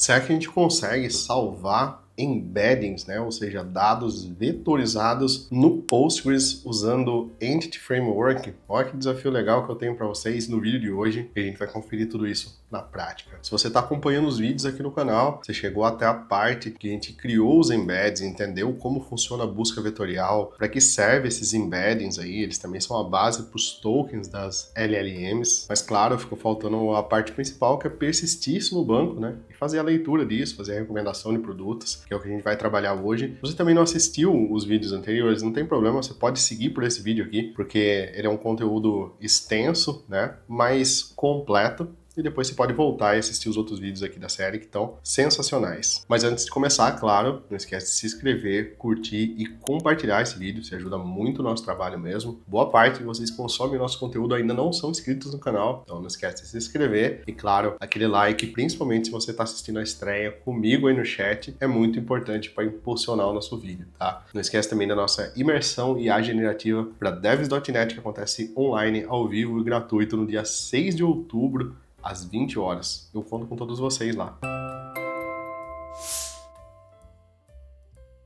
Será que a gente consegue salvar embeddings, né? Ou seja, dados vetorizados no Postgres usando Entity Framework? Olha que desafio legal que eu tenho para vocês no vídeo de hoje, e a gente vai conferir tudo isso na prática. Se você está acompanhando os vídeos aqui no canal, você chegou até a parte que a gente criou os embeddings, entendeu como funciona a busca vetorial, para que serve esses embeddings aí, eles também são a base para os tokens das LLMs, mas claro, ficou faltando a parte principal, que é persistir isso no banco, né? E fazer a leitura disso, fazer a recomendação de produtos, que é o que a gente vai trabalhar hoje. Se você também não assistiu os vídeos anteriores, não tem problema, você pode seguir por esse vídeo aqui, porque ele é um conteúdo extenso, né, mas completo. E depois você pode voltar e assistir os outros vídeos aqui da série que estão sensacionais. Mas antes de começar, claro, não esquece de se inscrever, curtir e compartilhar esse vídeo, isso ajuda muito o nosso trabalho mesmo. Boa parte de vocês que consomem nosso conteúdo ainda não são inscritos no canal, então não esquece de se inscrever e, claro, aquele like, principalmente se você está assistindo a estreia comigo aí no chat, é muito importante para impulsionar o nosso vídeo, tá? Não esquece também da nossa imersão IA generativa para devs.net, que acontece online, ao vivo e gratuito no dia 6 de outubro, às 20 horas. Eu conto com todos vocês lá.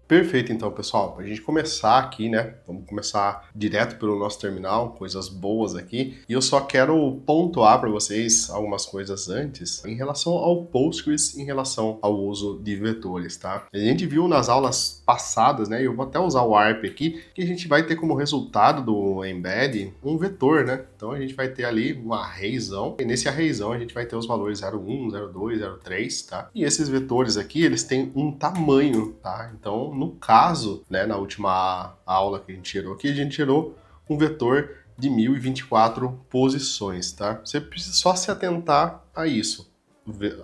Perfeito, então, pessoal. Para a gente começar aqui, né? Vamos começar direto pelo nosso terminal, coisas boas aqui. E eu só quero pontuar para vocês algumas coisas antes em relação ao Postgres, em relação ao uso de vetores, tá? A gente viu nas aulas passadas, né? E eu vou até usar o ARP aqui, que a gente vai ter como resultado do embed um vetor, né? Então a gente vai ter ali um arrayzão, e nesse arrayzão a gente vai ter os valores 01, 02, 03, tá? E esses vetores aqui, eles têm um tamanho, tá? Então, no caso, né, na última aula que a gente tirou aqui, a gente tirou um vetor de 1024 posições, tá? Você precisa só se atentar a isso.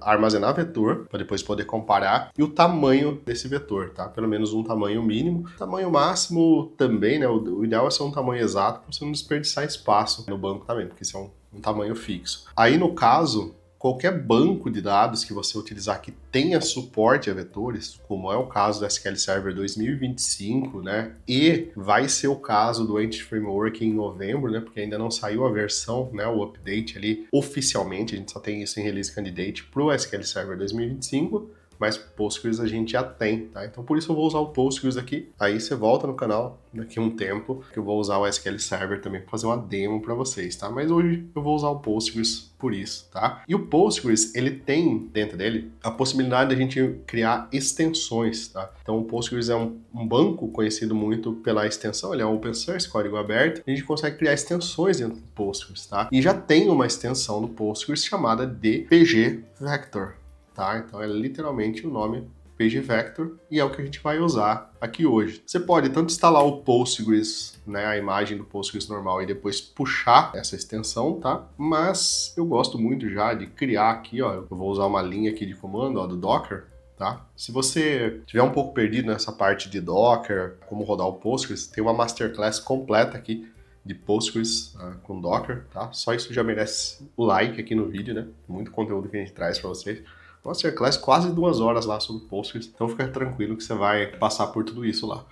Armazenar vetor, para depois poder comparar, e o tamanho desse vetor, tá? Pelo menos um tamanho mínimo. Tamanho máximo também, né? O ideal é ser um tamanho exato, para você não desperdiçar espaço no banco também, porque isso é um tamanho fixo. Aí, no caso, qualquer banco de dados que você utilizar que tenha suporte a vetores, como é o caso do SQL Server 2025, né? E vai ser o caso do Entity Framework em novembro, né? Porque ainda não saiu a versão, né? O update ali oficialmente, a gente só tem isso em Release Candidate para o SQL Server 2025, mas Postgres a gente já tem, tá? Então por isso eu vou usar o Postgres aqui, aí você volta no canal daqui a um tempo, que eu vou usar o SQL Server também para fazer uma demo para vocês, tá? Mas hoje eu vou usar o Postgres por isso, tá? E o Postgres, ele tem dentro dele a possibilidade de a gente criar extensões, tá? Então o Postgres é um banco conhecido muito pela extensão, ele é open source, código aberto, e a gente consegue criar extensões dentro do Postgres, tá? E já tem uma extensão do Postgres chamada de PG Vector, tá? Então é literalmente o nome PG Vector e é o que a gente vai usar aqui hoje. Você pode tanto instalar o Postgres, né, a imagem do Postgres normal e depois puxar essa extensão, tá? Mas eu gosto muito já de criar aqui, ó, eu vou usar uma linha aqui de comando, ó, do Docker, tá? Se você estiver um pouco perdido nessa parte de Docker, como rodar o Postgres, tem uma masterclass completa aqui de Postgres com Docker, tá? Só isso já merece o like aqui no vídeo, né? Muito conteúdo que a gente traz para vocês. Masterclass quase 2 horas lá sobre Postgres, então fica tranquilo que você vai passar por tudo isso lá,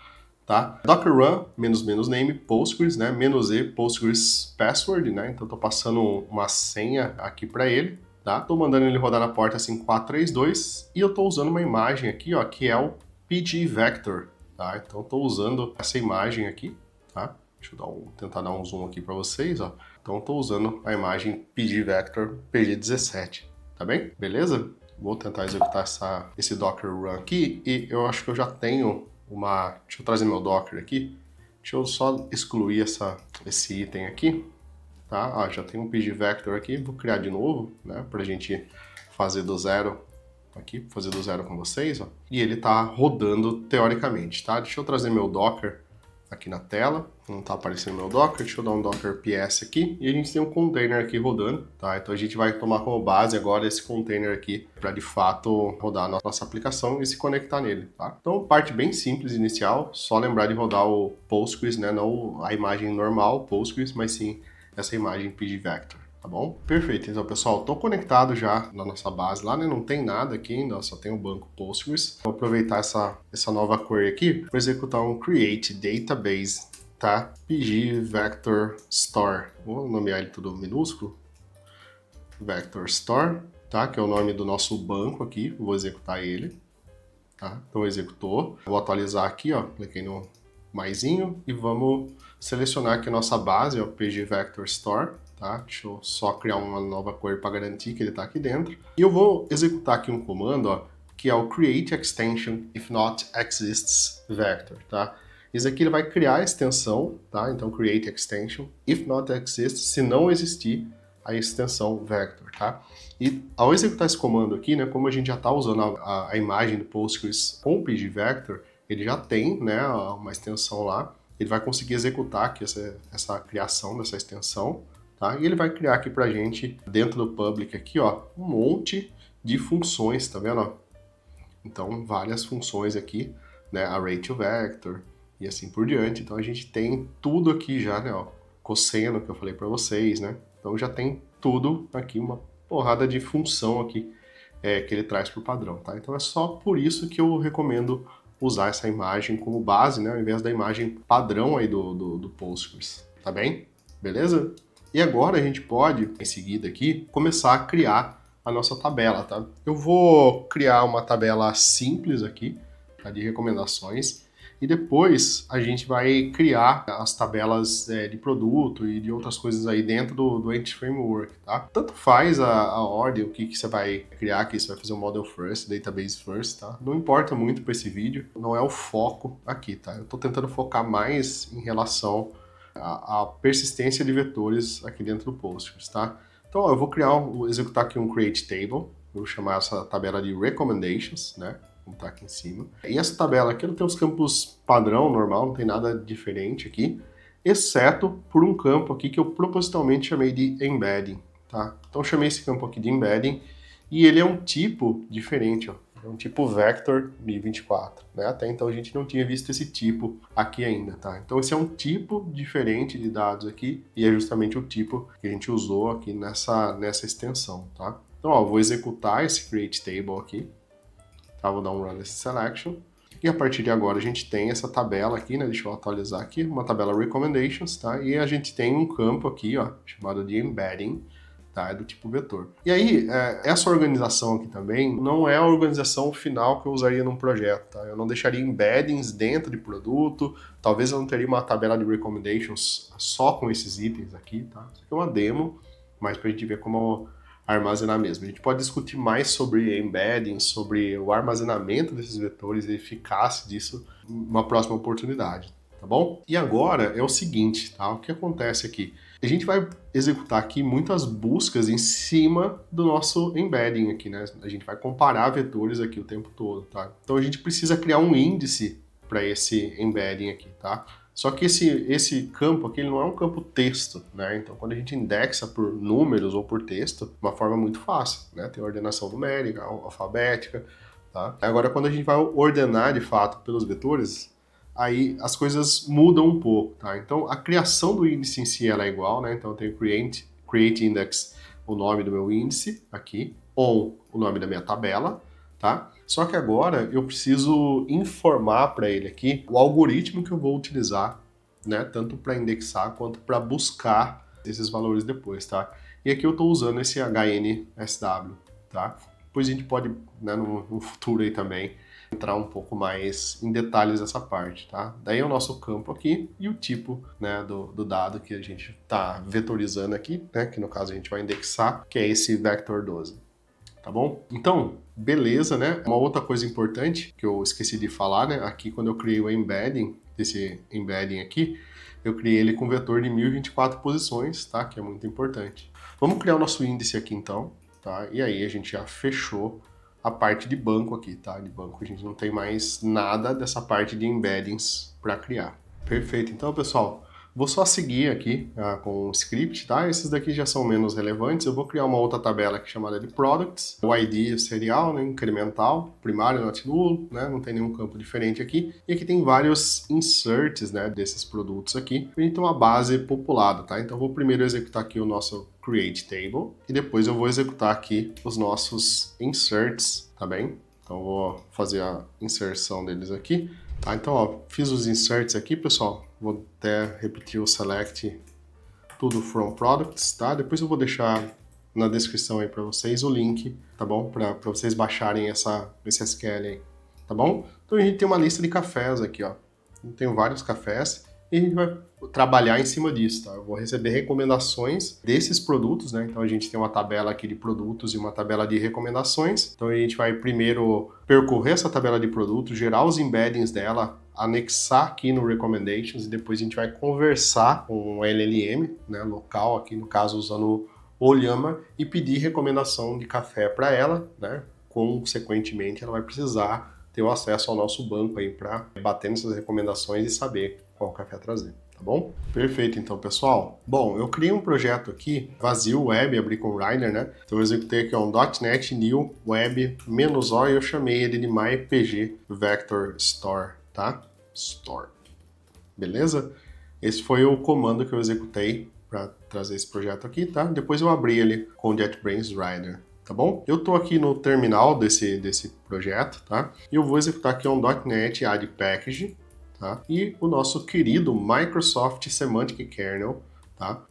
tá? Docker run, -name, Postgres, né? -e, Postgres password, né? Então tô passando uma senha aqui para ele, tá? Tô mandando ele rodar na porta 5432 e eu tô usando uma imagem aqui, ó, que é o PG Vector, tá? Então tô usando essa imagem aqui, tá? Deixa eu tentar dar um zoom aqui para vocês, ó. Então tô usando a imagem PG Vector PG17, tá bem? Beleza? Vou tentar executar esse Docker Run aqui e eu acho que eu já tenho uma... Deixa eu trazer meu Docker aqui. Deixa eu só excluir esse item aqui, tá? Já tem um PG Vector aqui, vou criar de novo, né? Pra gente fazer do zero aqui, fazer do zero com vocês, ó. E ele tá rodando teoricamente, tá? Deixa eu trazer meu Docker aqui na tela, não tá aparecendo meu Docker, deixa eu dar um Docker PS aqui, e a gente tem um container aqui rodando, tá? Então a gente vai tomar como base agora esse container aqui, para de fato rodar a nossa aplicação e se conectar nele, tá? Então parte bem simples inicial, só lembrar de rodar o Postgres, né? Não a imagem normal Postgres, mas sim essa imagem PG Vector. Tá bom? Perfeito, então pessoal, tô conectado já na nossa base lá, né? Não tem nada aqui ainda, só tem o banco Postgres. Vou aproveitar essa nova query aqui para executar um create database, tá? PG Vector Store. Vou nomear ele tudo minúsculo. Vector Store. tá? Que é o nome do nosso banco aqui, vou executar ele, tá? Então executou, vou atualizar aqui, ó, cliquei no maisinho e vamos selecionar aqui a nossa base, ó, PG Vector Store, tá? Deixa eu só criar uma nova cor para garantir que ele está aqui dentro. E eu vou executar aqui um comando, ó, que é o create extension if not exists vector, tá? Isso aqui ele vai criar a extensão, tá? Então create extension if not exists, se não existir a extensão vector, tá? E ao executar esse comando aqui, né, como a gente já está usando a imagem do Postgres com o PG Vector, ele já tem, né, uma extensão lá, ele vai conseguir executar aqui essa criação dessa extensão, tá? E ele vai criar aqui pra gente, dentro do public aqui, ó, um monte de funções, tá vendo, ó? Então, várias funções aqui, né, array to vector e assim por diante. Então, a gente tem tudo aqui já, né, ó, cosseno que eu falei para vocês, né? Então, já tem tudo aqui, uma porrada de função aqui que ele traz por padrão, tá? Então, é só por isso que eu recomendo usar essa imagem como base, né, ao invés da imagem padrão aí do Postgres, tá bem? Beleza? E agora a gente pode, em seguida aqui, começar a criar a nossa tabela, tá? Eu vou criar uma tabela simples aqui, tá, de recomendações, e depois a gente vai criar as tabelas de produto e de outras coisas aí dentro do Entity Framework, tá? Tanto faz a ordem, o que você vai criar aqui, você vai fazer um Model First, Database First, tá? Não importa muito para esse vídeo, não é o foco aqui, tá? Eu tô tentando focar mais em relação à persistência de vetores aqui dentro do Postgres, tá? Então, ó, eu vou executar aqui um create table, vou chamar essa tabela de recommendations, né? Como tá aqui em cima. E essa tabela aqui ela tem os campos padrão, normal, não tem nada diferente aqui, exceto por um campo aqui que eu propositalmente chamei de embedding, tá? Então, eu chamei esse campo aqui de embedding e ele é um tipo diferente, ó. É um tipo Vector 1024, né? Até então a gente não tinha visto esse tipo aqui ainda, tá? Então esse é um tipo diferente de dados aqui e é justamente o tipo que a gente usou aqui nessa extensão, tá? Então, ó, vou executar esse create table aqui, tá? Vou dar um run nesse selection e a partir de agora a gente tem essa tabela aqui, né? Deixa eu atualizar aqui, uma tabela recommendations, tá? E a gente tem um campo aqui, ó, chamado de embedding, tá? É do tipo vetor. E aí, essa organização aqui também não é a organização final que eu usaria num projeto, tá? Eu não deixaria embeddings dentro de produto, talvez eu não teria uma tabela de recommendations só com esses itens aqui, tá? Isso aqui é uma demo, mas pra gente ver como armazenar mesmo. A gente pode discutir mais sobre embedding, sobre o armazenamento desses vetores e a eficácia disso numa próxima oportunidade, tá bom? E agora é o seguinte, tá? O que acontece aqui? A gente vai executar aqui muitas buscas em cima do nosso embedding aqui, né? A gente vai comparar vetores aqui o tempo todo, tá? Então a gente precisa criar um índice para esse embedding aqui, tá? Só que esse campo aqui ele não é um campo texto, né? Então quando a gente indexa por números ou por texto, de uma forma muito fácil, né? Tem ordenação numérica, alfabética, tá? Agora quando a gente vai ordenar de fato pelos vetores, aí as coisas mudam um pouco, tá? Então a criação do índice em si ela é igual, né? Então eu tenho create index, o nome do meu índice aqui, on o nome da minha tabela, tá? Só que agora eu preciso informar para ele aqui o algoritmo que eu vou utilizar, né? Tanto para indexar quanto para buscar esses valores depois, tá? E aqui eu estou usando esse HNSW, tá? Depois a gente pode, né, no futuro aí também, entrar um pouco mais em detalhes dessa parte, tá? Daí é o nosso campo aqui e o tipo, né, do dado que a gente está vetorizando aqui, né, que no caso a gente vai indexar, que é esse vector 12, tá bom? Então, beleza, né? Uma outra coisa importante que eu esqueci de falar, né, aqui quando eu criei o embedding, esse embedding aqui, eu criei ele com vetor de 1024 posições, tá? Que é muito importante. Vamos criar o nosso índice aqui então, tá? E aí a gente já fechou a parte de banco aqui, tá? De banco a gente não tem mais nada dessa parte de embeddings para criar. Perfeito, então pessoal, vou só seguir aqui com o script, tá? Esses daqui já são menos relevantes, eu vou criar uma outra tabela aqui chamada de products, o ID é serial, né? Incremental, primário, not null, né? Não tem nenhum campo diferente aqui, e aqui tem vários inserts, né? Desses produtos aqui, a gente tem uma base populada, tá? Então eu vou primeiro executar aqui o nosso create table e depois eu vou executar aqui os nossos inserts, tá bem? Então eu vou fazer a inserção deles aqui, tá? Então, ó, fiz os inserts aqui, pessoal. Vou até repetir o select tudo from products, tá? Depois eu vou deixar na descrição aí para vocês o link, tá bom? Para vocês baixarem esse SQL aí, tá bom? Então a gente tem uma lista de cafés aqui, ó. Eu tenho vários cafés e a gente vai trabalhar em cima disso, tá? Eu vou receber recomendações desses produtos, né? Então a gente tem uma tabela aqui de produtos e uma tabela de recomendações. Então a gente vai primeiro percorrer essa tabela de produtos, gerar os embeddings dela, anexar aqui no Recommendations e depois a gente vai conversar com o LLM, né, local, aqui no caso usando o Ollama, e pedir recomendação de café para ela, né? Consequentemente, ela vai precisar ter o acesso ao nosso banco aí para bater nessas recomendações e saber qual café trazer, tá bom? Perfeito, então, pessoal. Bom, eu criei um projeto aqui, vazio web, abri com o Rider, né? Então eu executei aqui um .NET New Web -O e eu chamei ele de MyPG Vector Store, tá? Store. Beleza? Esse foi o comando que eu executei para trazer esse projeto aqui, tá? Depois eu abri ele com o JetBrains Rider, tá bom? Eu tô aqui no terminal desse projeto, tá? E eu vou executar aqui um .NET Add Package, tá? E o nosso querido Microsoft Semantic Kernel, tá?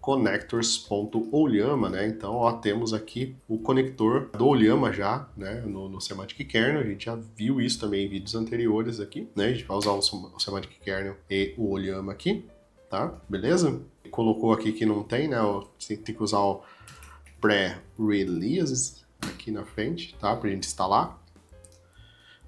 .connectors.ollama, né? Então, ó, temos aqui o conector do Ollama já, né? No Semantic Kernel, a gente já viu isso também em vídeos anteriores aqui, né? A gente vai usar o Semantic Kernel e o Ollama aqui, tá? Beleza? Colocou aqui que não tem, né? Você tem que usar o pré-releases aqui na frente, tá? Pra gente instalar.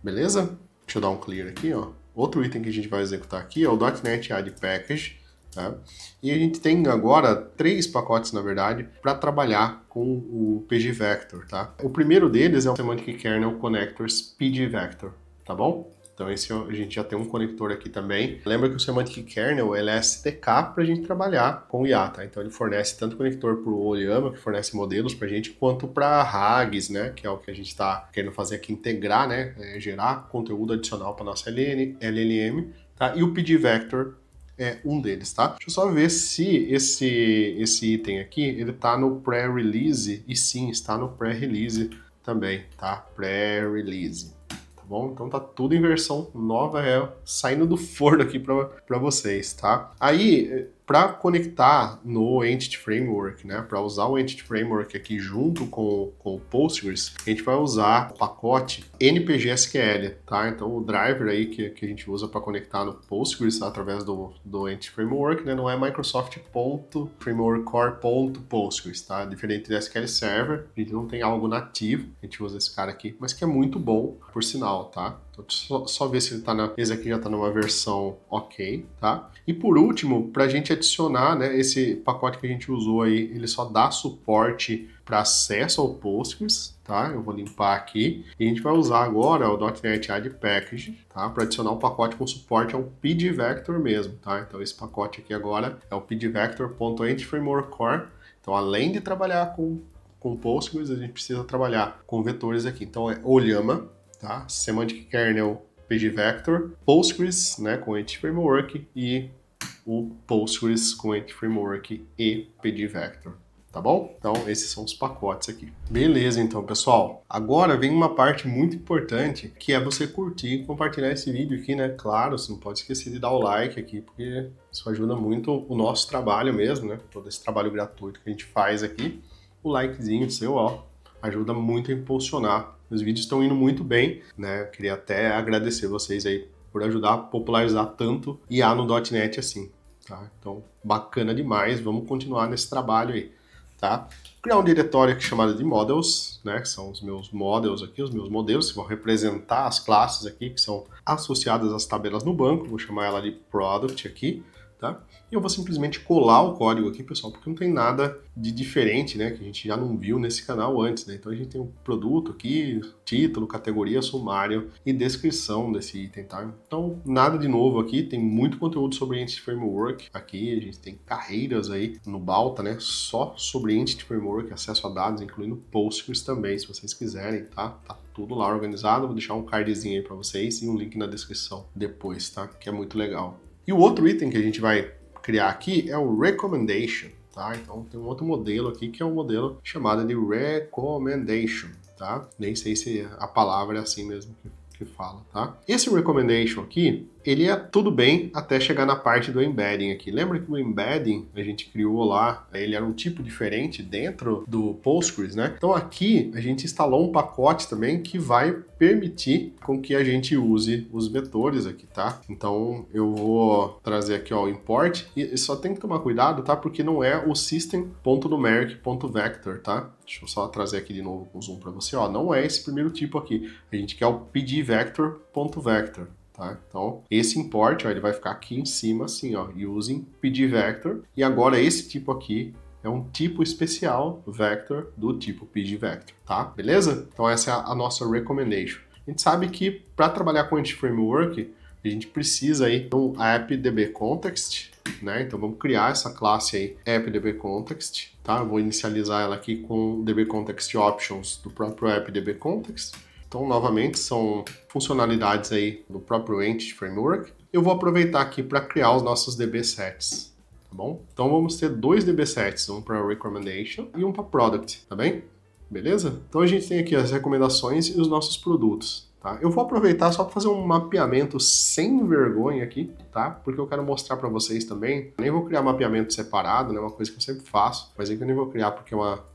Beleza? Deixa eu dar um clear aqui, ó. Outro item que a gente vai executar aqui é o .NET Add Package, tá? E a gente tem agora 3 pacotes, na verdade, para trabalhar com o pgvector, tá? O primeiro deles é o Semantic Kernel Connectors pgvector, tá bom? Então esse a gente já tem um conector aqui também. Lembra que o Semantic Kernel ele é SDK para a gente trabalhar com o IA, tá? Então ele fornece tanto conector para o Ollama, que fornece modelos para a gente, quanto para Rags, né? Que é o que a gente está querendo fazer aqui, integrar, né? Gerar conteúdo adicional para nossa LLM, tá? E o pgvector é um deles, tá? Deixa eu só ver se esse item aqui, ele tá no pré-release, e sim, está no pré-release também, tá? Pré-release. Bom, então tá tudo em versão nova, saindo do forno aqui para vocês, tá? Aí, para conectar no Entity Framework, né? Para usar o Entity Framework aqui junto com o Postgres, a gente vai usar o pacote npg-SQL, tá? Então o driver aí que a gente usa para conectar no Postgres através do Entity Framework, né? Não é Microsoft.frameworkcore.postgres, tá? Diferente do SQL Server, a gente não tem algo nativo, a gente usa esse cara aqui, mas que é muito bom, por sinal, tá? Então, só ver se ele tá esse aqui já tá numa versão ok, tá? E por último, para a gente adicionar, né, esse pacote que a gente usou aí, ele só dá suporte para acesso ao Postgres, tá? Eu vou limpar aqui. E a gente vai usar agora o .NET Add Package, tá? Para adicionar um pacote com suporte ao pgvector mesmo, tá? Então esse pacote aqui agora é o pgvector.entframeworkcore. Então além de trabalhar com Postgres, a gente precisa trabalhar com vetores aqui. Então é Ollama, tá? Semantic Kernel pgvector, Postgres, né, com Entity Framework e o Postgres com Entity Framework e pgvector, tá bom? Então esses são os pacotes aqui. Beleza, então, pessoal. Agora vem uma parte muito importante, que é você curtir e compartilhar esse vídeo aqui, né? Claro, você não pode esquecer de dar o like aqui, porque isso ajuda muito o nosso trabalho mesmo, né? Todo esse trabalho gratuito que a gente faz aqui. O likezinho seu, ó, ajuda muito a impulsionar. Os vídeos estão indo muito bem, né? Eu queria até agradecer vocês aí por ajudar a popularizar tanto IA no .NET assim, tá? Então, bacana demais, vamos continuar nesse trabalho aí, tá? Criar um diretório aqui chamado de models, né? Que são os meus models aqui, os meus modelos que vão representar as classes aqui que são associadas às tabelas no banco. Vou chamar ela de product aqui, tá? E eu vou simplesmente colar o código aqui, pessoal, porque não tem nada de diferente, né, que a gente já não viu nesse canal antes, né? Então a gente tem um produto aqui, título, categoria, sumário e descrição desse item, tá? Então nada de novo aqui, tem muito conteúdo sobre Entity Framework aqui, a gente tem carreiras aí no Balta, né, só sobre Entity Framework, acesso a dados, incluindo Postgres também, se vocês quiserem, tá? Tá tudo lá organizado, vou deixar um cardzinho aí para vocês e um link na descrição depois, tá? Que é muito legal. E o outro item que a gente vai criar aqui é o Recommendation, tá? Então tem um outro modelo aqui que é um modelo chamado de Recommendation, tá? Nem sei se a palavra é assim mesmo que fala, tá? Esse Recommendation aqui, ele é tudo bem até chegar na parte do embedding aqui. Lembra que o embedding a gente criou lá, ele era um tipo diferente dentro do Postgres, né? Então aqui a gente instalou um pacote também que vai permitir com que a gente use os vetores aqui, tá? Então eu vou trazer aqui, ó, o import, e só tem que tomar cuidado, tá? Porque não é o system.numeric.vector, tá? Deixa eu só trazer aqui de novo com zoom para você, ó, não é esse primeiro tipo aqui. A gente quer o pdvector.vector. Tá? Então, esse import, ó, ele vai ficar aqui em cima, assim, ó, using pdvector. E agora esse tipo aqui é um tipo especial vector do tipo pdvector, tá? Beleza? Então essa é a nossa recommendation. A gente sabe que para trabalhar com Entity Framework, a gente precisa aí do appdbcontext, né? Então vamos criar essa classe aí, appdbcontext, tá? Eu vou inicializar ela aqui com dbcontext options do próprio appdbcontext. Então, novamente, são funcionalidades aí do próprio Entity Framework. Eu vou aproveitar aqui para criar os nossos dbsets, tá bom? Então, vamos ter dois dbsets, um para Recommendation e um para Product, tá bem? Beleza? Então, a gente tem aqui as recomendações e os nossos produtos, tá? Eu vou aproveitar só para fazer um mapeamento sem vergonha aqui, tá? Porque eu quero mostrar para vocês também. Eu nem vou criar mapeamento separado, né? Uma coisa que eu sempre faço, mas é que eu nem vou criar porque é uma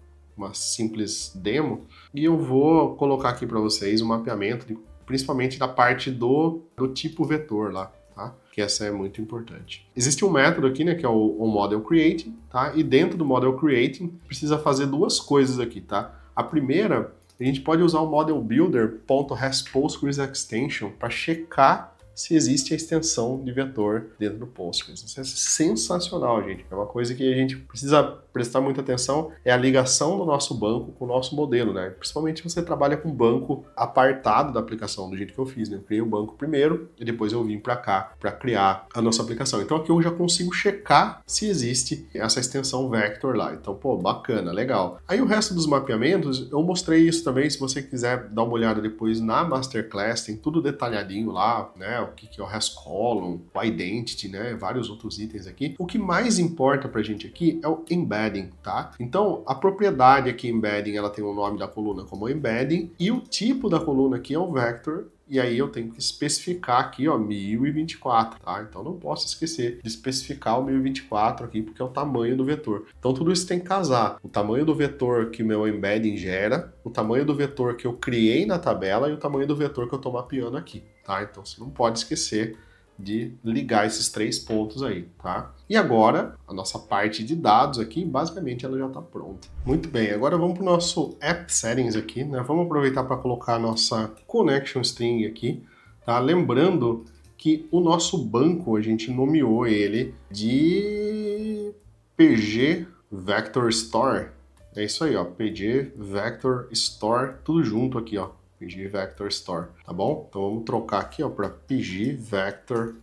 simples demo, e eu vou colocar aqui para vocês um mapeamento, principalmente da parte do tipo vetor lá, tá? Que essa é muito importante. Existe um método aqui, né, que é o Model Creating, tá? E dentro do Model Creating, precisa fazer duas coisas aqui, tá? A primeira, a gente pode usar o Model Builder.hasPostgresExtension para checar se existe a extensão de vetor dentro do Postgres. Isso é sensacional, gente. É uma coisa que a gente precisa prestar muita atenção, é a ligação do nosso banco com o nosso modelo, né? Principalmente se você trabalha com banco apartado da aplicação, do jeito que eu fiz, né? Eu criei o banco primeiro e depois eu vim para cá para criar a nossa aplicação. Então aqui eu já consigo checar se existe essa extensão vector lá. Então, pô, bacana, legal. Aí o resto dos mapeamentos, eu mostrei isso também, se você quiser dar uma olhada depois na Masterclass, tem tudo detalhadinho lá, né? O que é o hash column, o identity, né? Vários outros itens aqui. O que mais importa pra gente aqui é o embedding, tá? Então, a propriedade aqui, embedding, ela tem o nome da coluna como embedding, e o tipo da coluna aqui é o vector, e aí eu tenho que especificar aqui, ó, 1024, tá? Então não posso esquecer de especificar o 1024 aqui, porque é o tamanho do vetor. Então tudo isso tem que casar. O tamanho do vetor que o meu embedding gera, o tamanho do vetor que eu criei na tabela e o tamanho do vetor que eu estou mapeando aqui, tá? Então você não pode esquecer de ligar esses três pontos aí, tá? E agora, a nossa parte de dados aqui, basicamente ela já está pronta. Muito bem, agora vamos para o nosso App Settings aqui, né? Vamos aproveitar para colocar a nossa Connection String aqui, tá? Lembrando que o nosso banco, a gente nomeou ele de PG Vector Store. É isso aí, ó, PG Vector Store, tudo junto aqui, ó. PG Vector Store, tá bom? Então vamos trocar aqui, ó, para PG Vector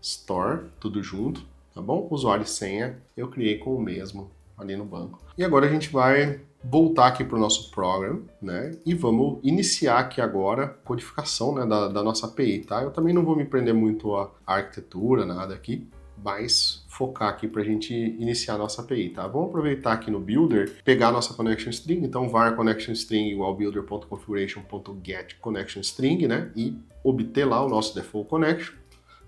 Store, tudo junto, tá bom? Usuário e senha eu criei com o mesmo ali no banco. E agora a gente vai voltar aqui para o nosso program, né? E vamos iniciar aqui agora a codificação, né, da nossa API, tá? Eu também não vou me prender muito à arquitetura, nada aqui, mas focar aqui para a gente iniciar a nossa API, tá? Vamos aproveitar aqui no Builder, pegar a nossa connection string, então var connection string igual builder.configuration.get connection string, né? E obter lá o nosso default connection,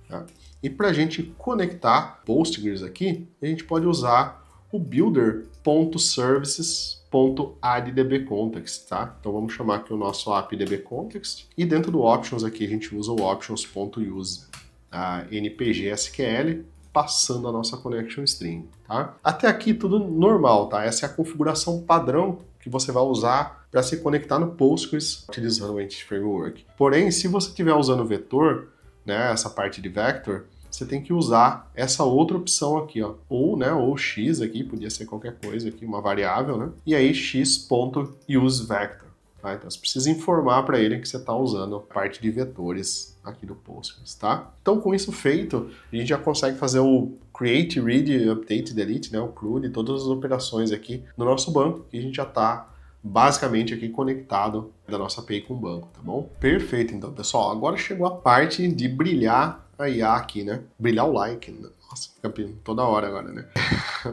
tá? E para a gente conectar Postgres aqui, a gente pode usar o builder.services.addDBcontext, tá? Então vamos chamar aqui o nosso appdbcontext e dentro do options aqui a gente usa o options.use a npg-sql passando a nossa connection string, tá? Até aqui tudo normal, tá? Essa é a configuração padrão que você vai usar para se conectar no Postgres utilizando o Entity Framework. Porém, se você estiver usando o vetor, né, essa parte de vector, você tem que usar essa outra opção aqui, ó, ou, né, ou x aqui, podia ser qualquer coisa aqui, uma variável, né? E aí x.useVector. Tá? Então você precisa informar para ele que você está usando a parte de vetores aqui do Postgres, tá? Então com isso feito, a gente já consegue fazer o create, read, update, delete, né? O CRUD, todas as operações aqui no nosso banco, que a gente já está basicamente aqui conectado da nossa API com o banco, tá bom? Perfeito, então, pessoal. Agora chegou a parte de brilhar a IA aqui, né? Brilhar o like. Nossa, fica toda hora agora, né?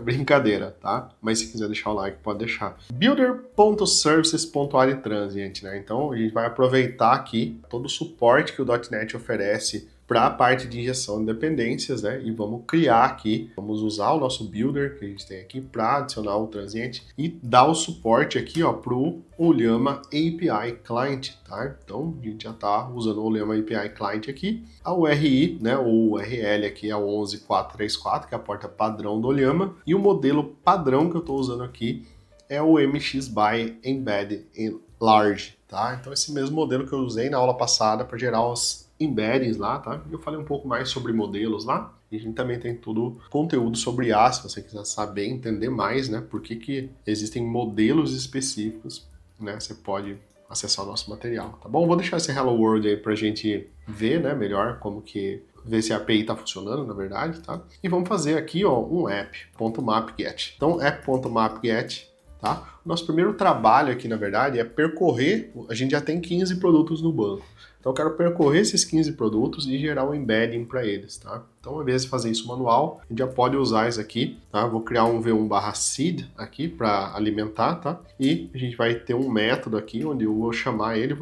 Brincadeira, tá? Mas se quiser deixar o like, pode deixar. Builder.services.addTrans, gente, né? Então a gente vai aproveitar aqui todo o suporte que o .NET oferece para a parte de injeção de dependências, né? E vamos criar aqui, vamos usar o nosso builder que a gente tem aqui para adicionar o transiente e dar o suporte aqui, ó, pro Olema API Client, tá? Então a gente já está usando o Olema API Client aqui. A URI, né, ou URL aqui é o 11434, que é a porta padrão do Olema, e o modelo padrão que eu estou usando aqui é o MX by Embedded in Large, tá? Então esse mesmo modelo que eu usei na aula passada para gerar os embeddings lá, tá? Eu falei um pouco mais sobre modelos lá. E a gente também tem todo conteúdo sobre IA, se você quiser saber, entender mais, né? Por que existem modelos específicos, né? Você pode acessar o nosso material, tá bom? Vou deixar esse Hello World aí pra gente ver, né? Melhor como que ver se a API está funcionando, na verdade, tá? E vamos fazer aqui, ó, um app.mapget. Então, app.mapget, tá? O nosso primeiro trabalho aqui, na verdade, é percorrer, a gente já tem 15 produtos no banco. Então eu quero percorrer esses 15 produtos e gerar um embedding para eles, tá? Então, ao invés de fazer isso manual, a gente já pode usar isso aqui, tá? Vou criar um v1/seed aqui para alimentar, tá? E a gente vai ter um método aqui onde eu vou chamar ele,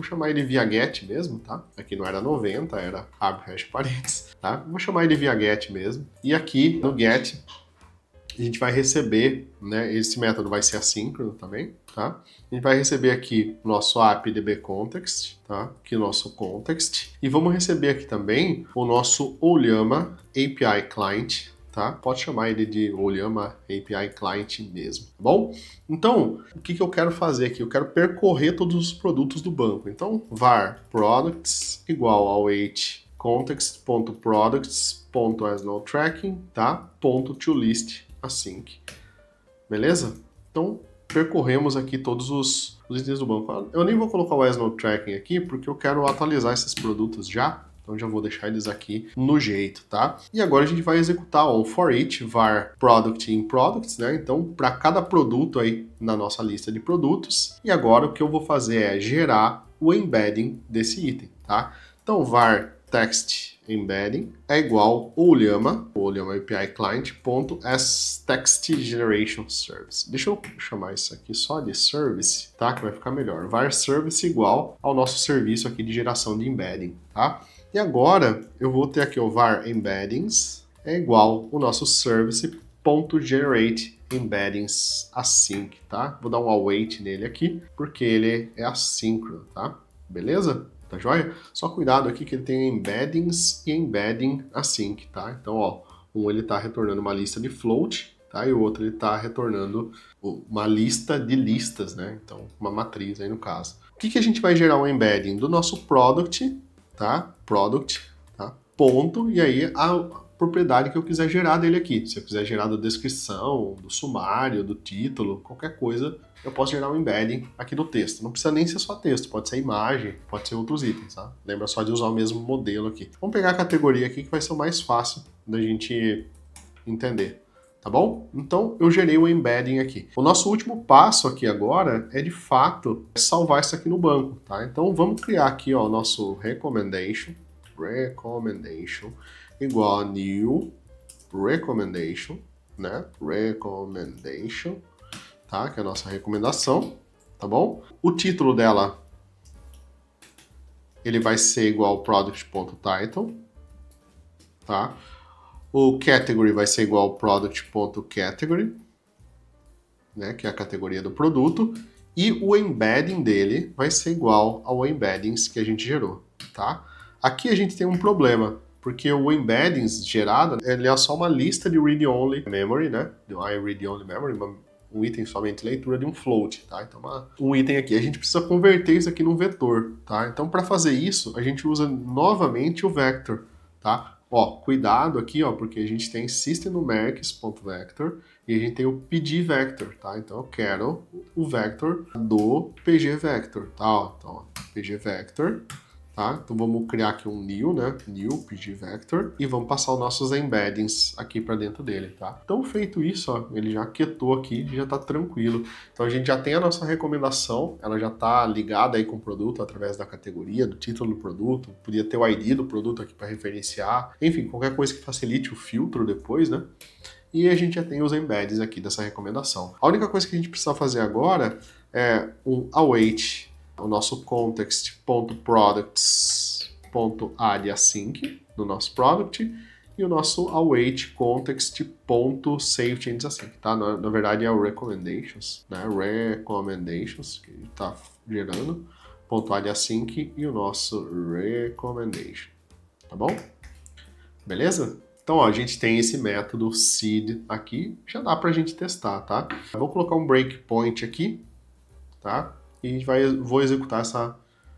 via get mesmo, tá? Aqui não era 90, era abre hash parênteses, tá? Vou chamar ele via get mesmo. E aqui no get a gente vai receber, né, esse método vai ser assíncrono também, tá? A gente vai receber aqui o nosso app.dbContext, tá? Aqui o nosso context. E vamos receber aqui também o nosso Olema API Client, tá? Pode chamar ele de Olema API Client mesmo, tá bom? Então, o que eu quero fazer aqui? Eu quero percorrer todos os produtos do banco. Então, var products igual ao await context.products.asNoTracking, tá? .toList async. Beleza? Então, percorremos aqui todos os itens do banco. Eu nem vou colocar o asNoTracking aqui, porque eu quero atualizar esses produtos já. Então, já vou deixar eles aqui no jeito, tá? E agora a gente vai executar o for each var product in products, né? Então, para cada produto aí na nossa lista de produtos. E agora o que eu vou fazer é gerar o embedding desse item, tá? Então, var text embedding é igual o Olema API Client.asTextGenerationService. Deixa eu chamar isso aqui só de service, tá? Que vai ficar melhor. Var service igual ao nosso serviço aqui de geração de embedding, tá? E agora eu vou ter aqui o var embeddings é igual o nosso service.generate embeddings async, tá? Vou dar um await nele aqui, porque ele é assíncrono, tá? Beleza? Tá joia? Só cuidado aqui que ele tem embeddings e embedding async, tá? Então, ó, um ele tá retornando uma lista de float, tá? E o outro ele tá retornando uma lista de listas, né? Então, uma matriz aí no caso. O que a gente vai gerar um embedding? Do nosso product, tá? Product, tá? Ponto, e aí a propriedade que eu quiser gerar dele aqui. Se eu quiser gerar da descrição, do sumário, do título, qualquer coisa, eu posso gerar um embedding aqui do texto. Não precisa nem ser só texto, pode ser imagem, pode ser outros itens, tá? Lembra só de usar o mesmo modelo aqui. Vamos pegar a categoria aqui que vai ser o mais fácil da gente entender, tá bom? Então, eu gerei o embedding aqui. O nosso último passo aqui agora é, de fato, salvar isso aqui no banco, tá? Então, vamos criar aqui, ó, o nosso recommendation igual a new recommendation, né? Recommendation, tá? Que é a nossa recomendação, tá bom? O título dela, ele vai ser igual ao product.title, tá? O category vai ser igual ao product.category, né? Que é a categoria do produto. E o embedding dele vai ser igual ao embeddings que a gente gerou, tá? Aqui a gente tem um problema, porque o embeddings gerado, ele é só uma lista de read-only memory, né? De read-only memory, um item somente leitura de um float, tá? Então, um item aqui. A gente precisa converter isso aqui num vetor, tá? Então, para fazer isso, a gente usa novamente o vector, tá? Ó, cuidado aqui, ó, porque a gente tem systemNumerics.vector e a gente tem o pgvector, tá? Então, eu quero o vector do pgvector, tá? Ó, então, ó, pgvector. Tá? Então vamos criar aqui um new, né? New pgvector e vamos passar os nossos embeddings aqui para dentro dele, tá? Então feito isso, ó, ele já quietou aqui, já tá tranquilo. Então a gente já tem a nossa recomendação, ela já tá ligada aí com o produto através da categoria, do título do produto, podia ter o ID do produto aqui para referenciar, enfim, qualquer coisa que facilite o filtro depois, né? E a gente já tem os embeds aqui dessa recomendação. A única coisa que a gente precisa fazer agora é um await o nosso context.products context.addAsync no nosso product e o nosso await context.saveChangesAsync, tá? Na verdade é o recommendations, né? Recommendations que está gerando, .addAsync e o nosso recommendation, tá bom? Beleza? Então, ó, a gente tem esse método seed aqui, já dá pra gente testar, tá? Eu vou colocar um breakpoint aqui, tá? E a gente vou executar essa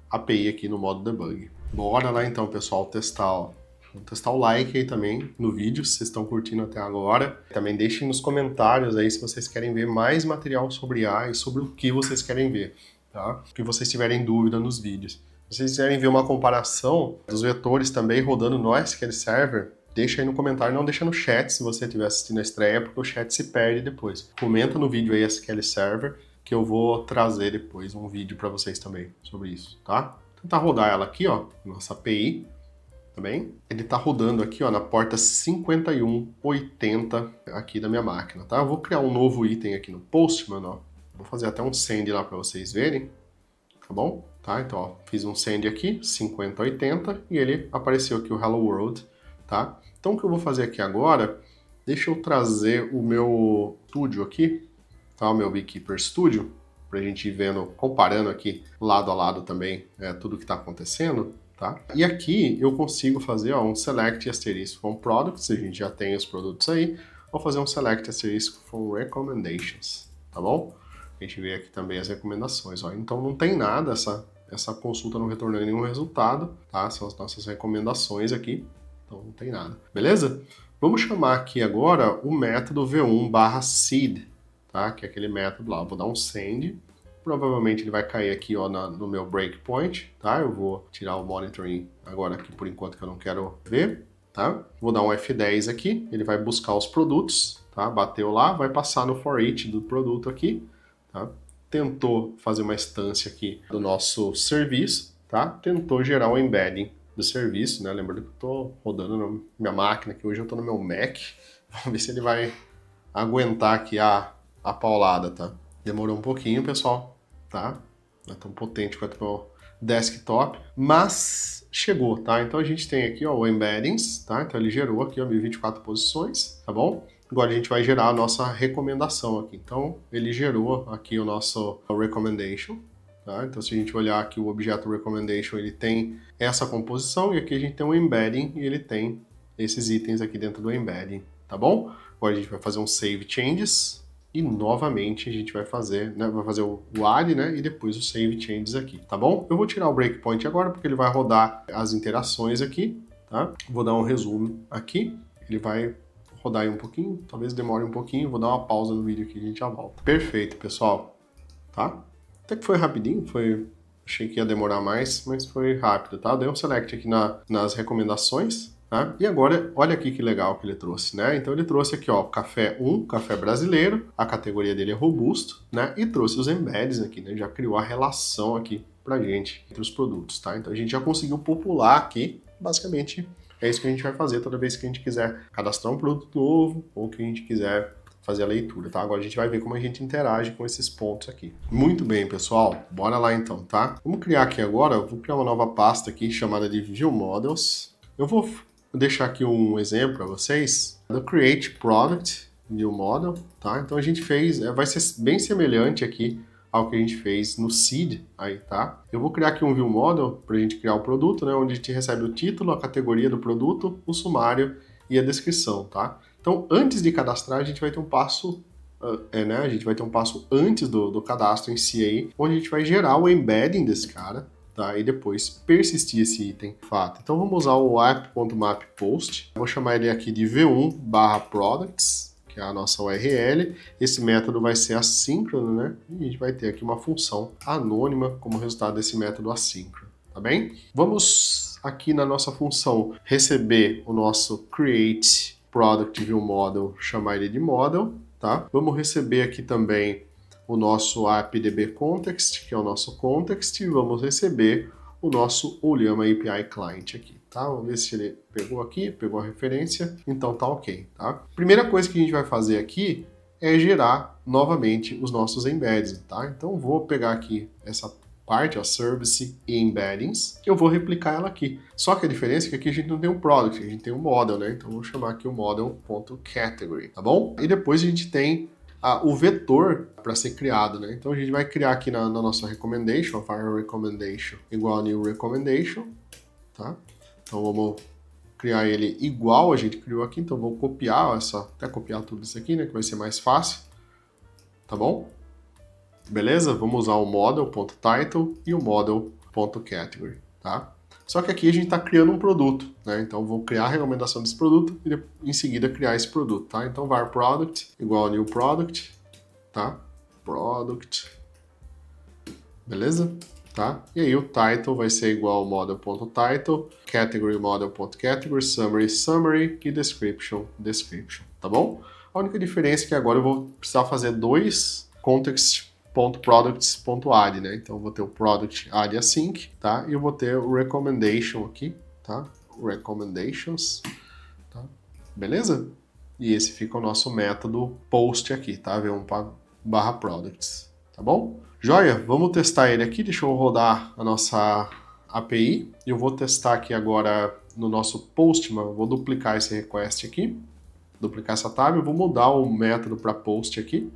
API aqui no modo debug. Bora lá então, pessoal, testar, ó. Vou testar o like aí também no vídeo, se vocês estão curtindo até agora. Também deixem nos comentários aí se vocês querem ver mais material sobre IA e sobre o que vocês querem ver, tá? O que vocês tiverem dúvida nos vídeos. Se vocês quiserem ver uma comparação dos vetores também rodando no SQL Server, deixa aí no comentário, não deixa no chat se você estiver assistindo a estreia, porque o chat se perde depois. Comenta no vídeo aí SQL Server, que eu vou trazer depois um vídeo para vocês também sobre isso, tá? Vou tentar rodar ela aqui, ó, nossa API, também. Ele tá rodando aqui, ó, na porta 5180 aqui da minha máquina, tá? Eu vou criar um novo item aqui no Postman, ó. Vou fazer até um send lá para vocês verem, tá bom? Tá, então, ó, fiz um send aqui, 5080, e ele apareceu aqui o Hello World, tá? Então, o que eu vou fazer aqui agora, deixa eu trazer o meu Studio aqui, tá? O meu Beekeeper Studio, pra gente ir vendo, comparando aqui lado a lado também tudo que tá acontecendo, tá? E aqui eu consigo fazer, ó, um select asterisk from products, a gente já tem os produtos aí, vou fazer um select asterisk from recommendations, tá bom? A gente vê aqui também as recomendações, ó. Então não tem nada, essa consulta não retornou nenhum resultado, tá? São as nossas recomendações aqui, então não tem nada, beleza? Vamos chamar aqui agora o método v1/seed, tá? Que é aquele método lá, vou dar um send, provavelmente ele vai cair aqui, ó, no meu breakpoint, tá? Eu vou tirar o monitoring agora aqui por enquanto que eu não quero ver, tá? Vou dar um F10 aqui, ele vai buscar os produtos, tá? Bateu lá, vai passar no for each do produto aqui, tá? Tentou fazer uma instância aqui do nosso serviço, tá? Tentou gerar um embedding do serviço, né? Lembrando que eu estou rodando na minha máquina, que hoje eu estou no meu Mac. Vamos ver se ele vai aguentar aqui a paulada, tá? Demorou um pouquinho, pessoal, tá? Não é tão potente quanto o meu desktop, mas chegou, tá? Então a gente tem aqui, ó, o embeddings, tá? Então ele gerou aqui, ó, 1024 posições, tá bom? Agora a gente vai gerar a nossa recomendação aqui. Então, ele gerou aqui o nosso recommendation, tá? Então, se a gente olhar aqui o objeto recommendation, ele tem essa composição, e aqui a gente tem um embedding, e ele tem esses itens aqui dentro do embedding, tá bom? Agora a gente vai fazer um save changes, e novamente a gente vai fazer, né? Vai fazer o add, né? E depois o save changes aqui, tá bom? Eu vou tirar o breakpoint agora, porque ele vai rodar as interações aqui, tá? Vou dar um resumo aqui, ele vai rodar aí um pouquinho, talvez demore um pouquinho, vou dar uma pausa no vídeo aqui e a gente já volta. Perfeito, pessoal, tá? Até que foi rapidinho, achei que ia demorar mais, mas foi rápido, tá? Dei um select aqui nas recomendações, tá? E agora, olha aqui que legal que ele trouxe, né? Então ele trouxe aqui, ó, café café brasileiro, a categoria dele é robusto, né? E trouxe os embeds aqui, né? Já criou a relação aqui pra gente entre os produtos, tá? Então a gente já conseguiu popular aqui, basicamente. É isso que a gente vai fazer toda vez que a gente quiser cadastrar um produto novo ou que a gente quiser fazer a leitura, tá? Agora a gente vai ver como a gente interage com esses pontos aqui. Muito bem, pessoal. Bora lá então, tá? Vamos criar aqui agora, vou criar uma nova pasta aqui chamada de View Models. Eu vou deixar aqui um exemplo para vocês do Create Product View Model, tá? Então a gente fez, vai ser bem semelhante aqui ao que a gente fez no seed aí, tá? Eu vou criar aqui um view model para a gente criar o produto, né? Onde a gente recebe o título, a categoria do produto, o sumário e a descrição, tá? Então, antes de cadastrar, a gente vai ter um passo, né? A gente vai ter um passo antes do cadastro em si aí, onde a gente vai gerar o embedding desse cara, tá? E depois persistir esse item, fato. Então, vamos usar o app.mapPost. Vou chamar ele aqui de v1/products, que é a nossa URL. Esse método vai ser assíncrono, né? E a gente vai ter aqui uma função anônima como resultado desse método assíncrono, tá bem? Vamos aqui na nossa função receber o nosso create product view model, chamar ele de model, tá? Vamos receber aqui também o nosso appdb context, que é o nosso context, e vamos receber o nosso Ulyama API client aqui. Tá? Vamos ver se ele pegou aqui, pegou a referência, então tá ok, tá? Primeira coisa que a gente vai fazer aqui é gerar novamente os nossos embeds, tá? Então vou pegar aqui essa parte, ó, Service e Embeddings, eu vou replicar ela aqui. Só que a diferença é que aqui a gente não tem um Product, a gente tem um Model, né? Então, eu vou chamar aqui o Model.Category, tá bom? E depois a gente tem o vetor para ser criado, né? Então, a gente vai criar aqui na nossa recommendation, var recommendation igual a new recommendation, tá? Então, vamos criar ele igual a gente criou aqui, então vou copiar até copiar tudo isso aqui, né, que vai ser mais fácil, tá bom? Beleza? Vamos usar o model.title e o model.category, tá? Só que aqui a gente está criando um produto, né? Então vou criar a recomendação desse produto e em seguida criar esse produto, tá? Então var product igual a new product, tá? Product, beleza? Tá? E aí o title vai ser igual ao model.title, category model.category, summary e description, tá bom? A única diferença é que agora eu vou precisar fazer dois context.products.add, né? Então eu vou ter o product add async, tá? E eu vou ter o recommendation aqui, tá? Recommendations, tá? Beleza? E esse fica o nosso método post aqui, tá? v1/products, tá bom? Joia, vamos testar ele aqui, deixa eu rodar a nossa API, e eu vou testar aqui agora no nosso Postman, vou duplicar esse request aqui, duplicar essa tab, eu vou mudar o método para post aqui,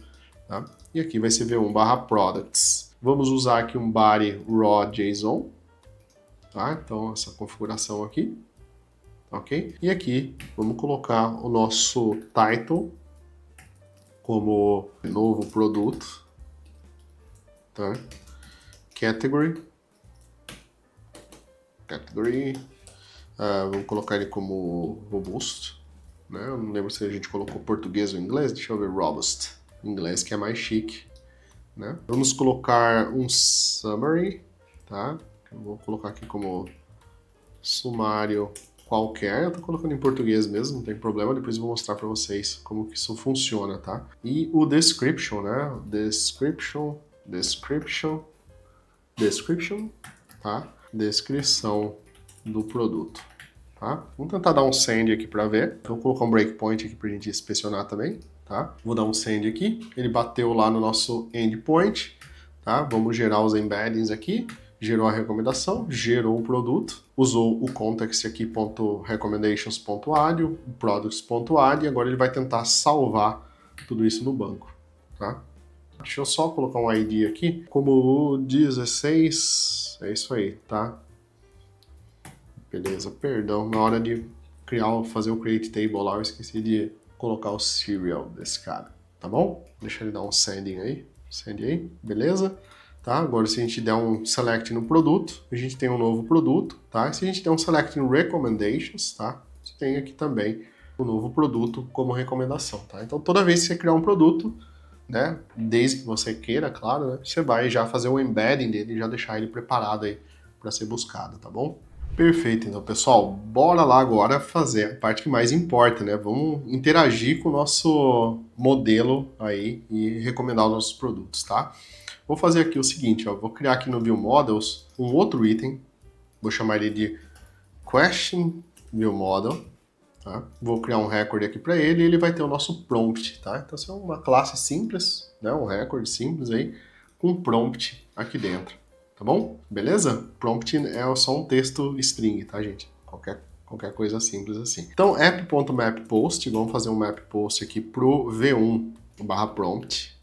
tá? E aqui vai ser v1/products. Vamos usar aqui um body raw JSON, tá? Então essa configuração aqui, ok? E aqui vamos colocar o nosso title como novo produto, tá? Category, vamos colocar ele como robust, né? Eu não lembro se a gente colocou português ou inglês, deixa eu ver, robust, inglês que é mais chique, né? Vamos colocar um summary, tá? Eu vou colocar aqui como sumário qualquer, eu tô colocando em português mesmo, não tem problema, depois eu vou mostrar para vocês como que isso funciona, tá? E o description, né? Description, tá? Descrição do produto, tá? Vamos tentar dar um send aqui para ver. Vou colocar um breakpoint aqui pra gente inspecionar também, tá? Vou dar um send aqui, ele bateu lá no nosso endpoint, tá? Vamos gerar os embeddings aqui, gerou a recomendação, gerou o produto, usou o context aqui, .recommendations.add, o products.add, e agora ele vai tentar salvar tudo isso no banco, tá? Deixa eu só colocar um ID aqui, como 16, é isso aí, tá? Beleza, perdão, na hora de fazer o create table lá, eu esqueci de colocar o serial desse cara, tá bom? Deixa ele dar um send aí, beleza? Tá? Agora se a gente der um select no produto, a gente tem um novo produto, tá? Se a gente der um select no recommendations, tá? Você tem aqui também o novo produto como recomendação, tá? Então toda vez que você criar um produto, né, desde que você queira, claro, né, você vai já fazer o embedding dele e já deixar ele preparado aí para ser buscado, tá bom? Perfeito, então pessoal, bora lá agora fazer a parte que mais importa, né? Vamos interagir com o nosso modelo aí e recomendar os nossos produtos, tá? Vou fazer aqui o seguinte, ó, vou criar aqui no View Models um outro item, vou chamar ele de Question View Model, tá? Vou criar um record aqui para ele e ele vai ter o nosso prompt, tá? Então, isso é uma classe simples, né? Um record simples aí, com prompt aqui dentro, tá bom? Beleza? Prompt é só um texto string, tá, gente? Qualquer coisa simples assim. Então, app.mapPost, vamos fazer um map post aqui pro v1/prompt,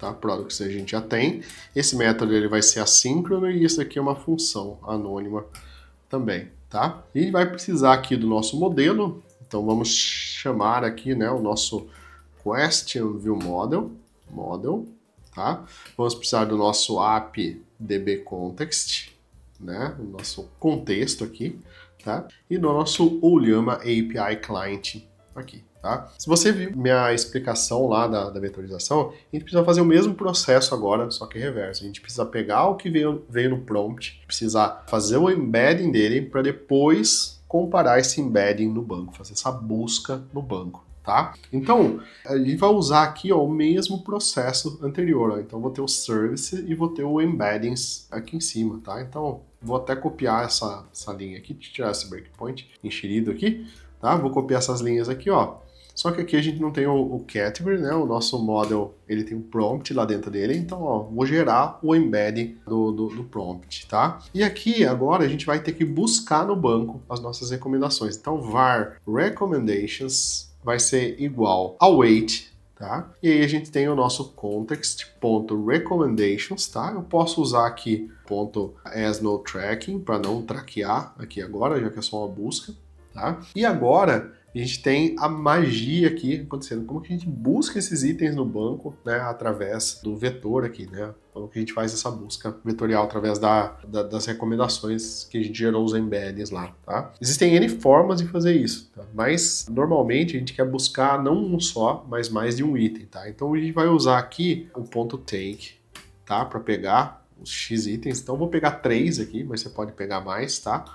tá? Products a gente já tem. Esse método ele vai ser assíncrono e isso aqui é uma função anônima também, tá? E vai precisar aqui do nosso modelo, então vamos chamar aqui, né, o nosso question view model, tá? Vamos precisar do nosso app db context, né, o nosso contexto aqui, tá? E do nosso Ollama API client aqui, tá? Se você viu minha explicação lá da vetorização, a gente precisa fazer o mesmo processo agora, só que reverso. A gente precisa pegar o que veio no prompt, precisa fazer o embedding dele para depois comparar esse embedding no banco, fazer essa busca no banco, tá? Então, a gente vai usar aqui, ó, o mesmo processo anterior, ó. Então, vou ter o service e vou ter o embeddings aqui em cima, tá? Então, vou até copiar essa linha aqui, tirar esse breakpoint enxerido aqui, tá? Vou copiar essas linhas aqui, ó. Só que aqui a gente não tem o category, né? O nosso model, ele tem um prompt lá dentro dele, então, ó, vou gerar o embedding do prompt, tá? E aqui, agora, a gente vai ter que buscar no banco as nossas recomendações. Então, var recommendations vai ser igual ao await, tá? E aí a gente tem o nosso context.recommendations, tá? Eu posso usar aqui .asNoTracking para não traquear aqui agora, já que é só uma busca, tá? E agora a gente tem a magia aqui acontecendo. Como que a gente busca esses itens no banco, né, através do vetor aqui, né? Como que a gente faz essa busca vetorial através das recomendações que a gente gerou os embeddings lá, tá? Existem N formas de fazer isso, tá? Mas normalmente a gente quer buscar não um só, mas mais de um item, tá? Então a gente vai usar aqui o .take, tá? Para pegar os X itens. Então eu vou pegar 3 aqui, mas você pode pegar mais, tá?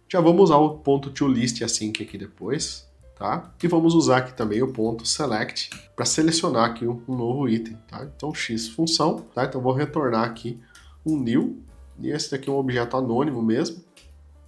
Já vamos usar o .toList async aqui depois, tá? E vamos usar aqui também o .select para selecionar aqui um novo item, tá? Então x função, tá? Então eu vou retornar aqui um new, e esse daqui é um objeto anônimo mesmo,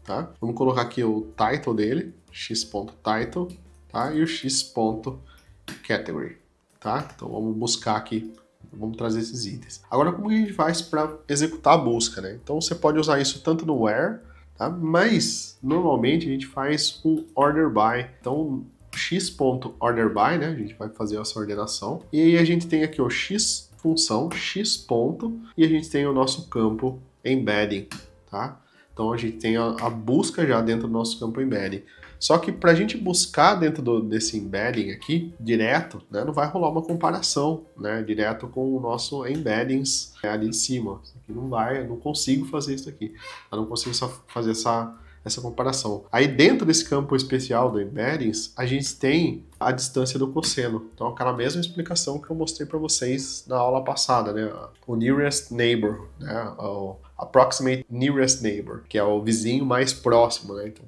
tá? Vamos colocar aqui o title dele, x.title, tá? E o x.category, tá? Então vamos buscar aqui, vamos trazer esses itens. Agora, como a gente faz para executar a busca, né? Então você pode usar isso tanto no where, tá? Mas normalmente a gente faz um order by. Então x.orderby, né? A gente vai fazer essa ordenação. E aí a gente tem aqui o x função, x ponto, e a gente tem o nosso campo embedding, tá? Então a gente tem a busca já dentro do nosso campo embedding. Só que para a gente buscar dentro desse embedding aqui, direto, né, não vai rolar uma comparação, né, direto com o nosso embeddings ali em cima. Isso aqui não vai, eu não consigo fazer isso aqui. Eu não consigo fazer essa comparação. Aí dentro desse campo especial do embeddings, a gente tem a distância do cosseno. Então aquela mesma explicação que eu mostrei para vocês na aula passada, né, o nearest neighbor, né, o approximate nearest neighbor, que é o vizinho mais próximo, né, então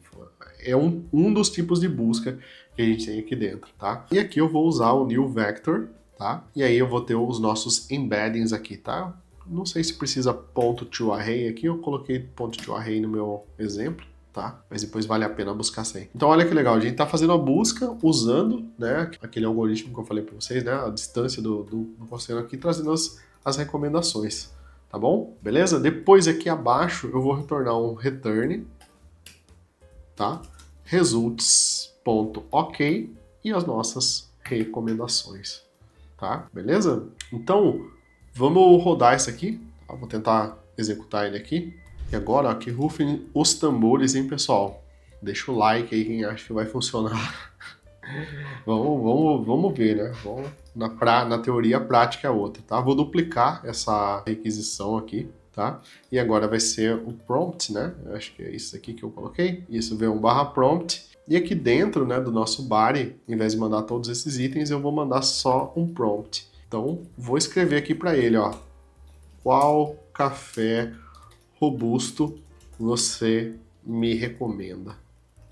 é um dos tipos de busca que a gente tem aqui dentro, tá? E aqui eu vou usar o new vector, tá? E aí eu vou ter os nossos embeddings aqui, tá? Não sei se precisa .toArray aqui, eu coloquei .toArray no meu exemplo, tá? Mas depois vale a pena buscar sem. Então olha que legal, a gente tá fazendo a busca usando, né, aquele algoritmo que eu falei para vocês, né, a distância do cosseno aqui, trazendo as recomendações, tá bom? Beleza? Depois aqui abaixo eu vou retornar um return, tá? Results.ok e as nossas recomendações, tá? Beleza? Então, vamos rodar isso aqui, tá? Vou tentar executar ele aqui. E agora, ó, que rufem os tambores, hein, pessoal? Deixa o like aí quem acha que vai funcionar. vamos ver, né? Na teoria, a prática é outra, tá? Vou duplicar essa requisição aqui, tá? E agora vai ser o prompt, né? Eu acho que é isso aqui que eu coloquei. Isso veio um /prompt. E aqui dentro, né, do nosso body, em vez de mandar todos esses itens, eu vou mandar só um prompt. Então, vou escrever aqui para ele, ó. Qual café robusto você me recomenda,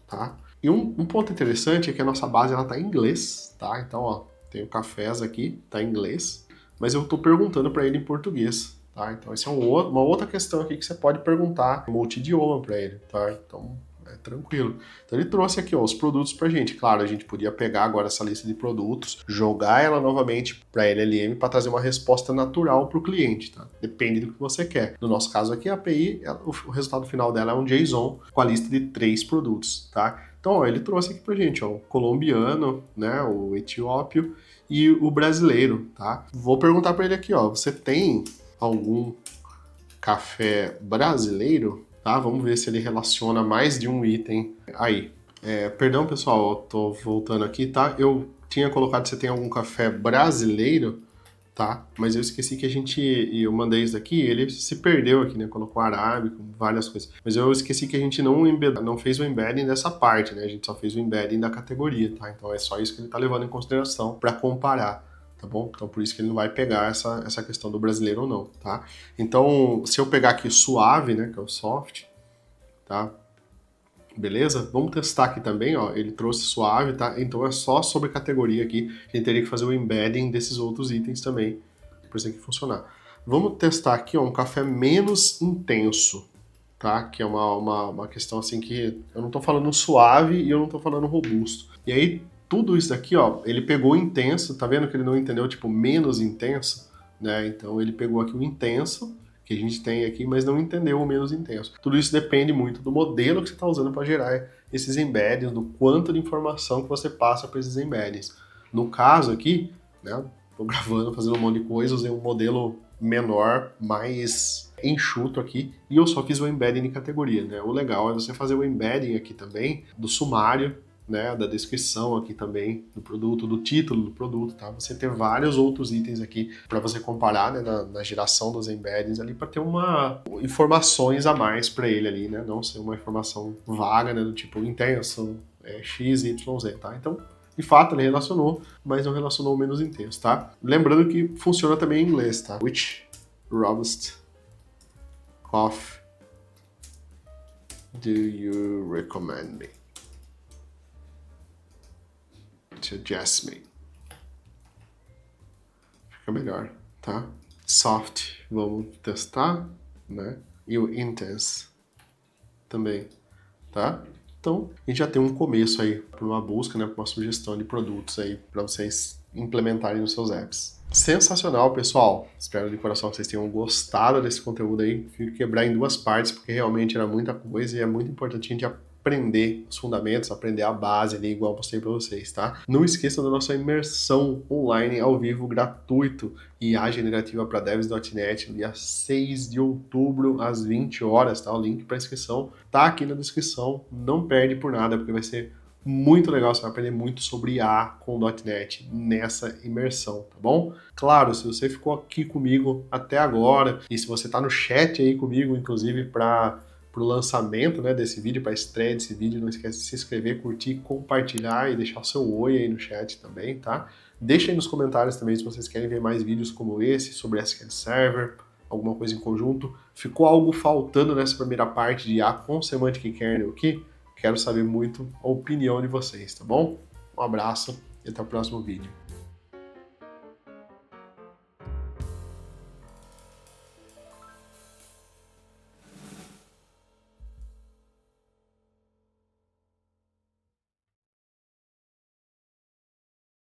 tá? E um ponto interessante é que a nossa base ela tá em inglês, tá? Então, ó, tem o cafés aqui, tá em inglês, mas eu tô perguntando para ele em português, tá? Então, essa é uma outra questão aqui que você pode perguntar multi-idioma para ele, tá? Então, é tranquilo. Então, ele trouxe aqui, ó, os produtos pra gente. Claro, a gente podia pegar agora essa lista de produtos, jogar ela novamente para LLM para trazer uma resposta natural para o cliente, tá? Depende do que você quer. No nosso caso aqui, a API, o resultado final dela é um JSON com a lista de 3 produtos, tá? Então, ó, ele trouxe aqui pra gente, ó, o colombiano, né, o etiópio e o brasileiro, tá? Vou perguntar para ele aqui, ó, você tem algum café brasileiro? Tá? Vamos ver se ele relaciona mais de um item aí. Perdão, pessoal, eu tô voltando aqui, tá? Eu tinha colocado se tem algum café brasileiro, tá? Mas eu esqueci que eu mandei isso daqui, ele se perdeu aqui, né? Colocou arábico, várias coisas. Mas eu esqueci que a gente não fez o embedding dessa parte, né? A gente só fez o embedding da categoria, tá? Então é só isso que ele tá levando em consideração para comparar. Tá bom? Então por isso que ele não vai pegar essa questão do brasileiro ou não, tá? Então, se eu pegar aqui suave, né, que é o soft, tá? Beleza? Vamos testar aqui também, ó, ele trouxe suave, tá? Então é só sobre categoria aqui, a gente teria que fazer o embedding desses outros itens também, para isso aqui funcionar. Vamos testar aqui, ó, um café menos intenso, tá? Que é uma questão assim que eu não tô falando suave e eu não tô falando robusto. E aí, tudo isso aqui, ó, ele pegou o intenso, tá vendo que ele não entendeu, tipo, menos intenso, né? Então ele pegou aqui o intenso, que a gente tem aqui, mas não entendeu o menos intenso. Tudo isso depende muito do modelo que você está usando para gerar esses embeddings, do quanto de informação que você passa para esses embeddings. No caso aqui, né, tô gravando, fazendo um monte de coisa, usei um modelo menor, mais enxuto aqui, e eu só fiz o embedding de categoria, né? O legal é você fazer o embedding aqui também do sumário, né, da descrição aqui também do produto, do título do produto, tá? Você ter vários outros itens aqui para você comparar, né, na geração dos embeddings ali, para ter informações a mais para ele ali, né? Não ser uma informação vaga, né, do tipo intenso, X, Y, Z, tá? Então, de fato, ele relacionou, mas não relacionou o menos intenso, tá? Lembrando que funciona também em inglês, tá? Which robust coffee do you recommend me? Suggest me. Fica melhor, tá? Soft, vamos testar, né? E o intense também, tá? Então, a gente já tem um começo aí para uma busca, né? Para uma sugestão de produtos aí para vocês implementarem nos seus apps. Sensacional, pessoal! Espero de coração que vocês tenham gostado desse conteúdo aí. Fui quebrar em duas partes, porque realmente era muita coisa e é muito importante a gente aprender os fundamentos, aprender a base ali, igual eu mostrei para vocês, tá? Não esqueçam da nossa imersão online ao vivo gratuito IA generativa para devs.net, dia 6 de outubro, às 20 horas, tá? O link para inscrição tá aqui na descrição, não perde por nada, porque vai ser muito legal, você vai aprender muito sobre IA com .NET nessa imersão, tá bom? Claro, se você ficou aqui comigo até agora, e se você tá no chat aí comigo, inclusive, para o lançamento, né, desse vídeo, para a estreia desse vídeo, não esquece de se inscrever, curtir, compartilhar e deixar o seu oi aí no chat também, tá? Deixa aí nos comentários também se vocês querem ver mais vídeos como esse, sobre SQL Server, alguma coisa em conjunto. Ficou algo faltando nessa primeira parte de IA com Semantic Kernel aqui? Quero saber muito a opinião de vocês, tá bom? Um abraço e até o próximo vídeo.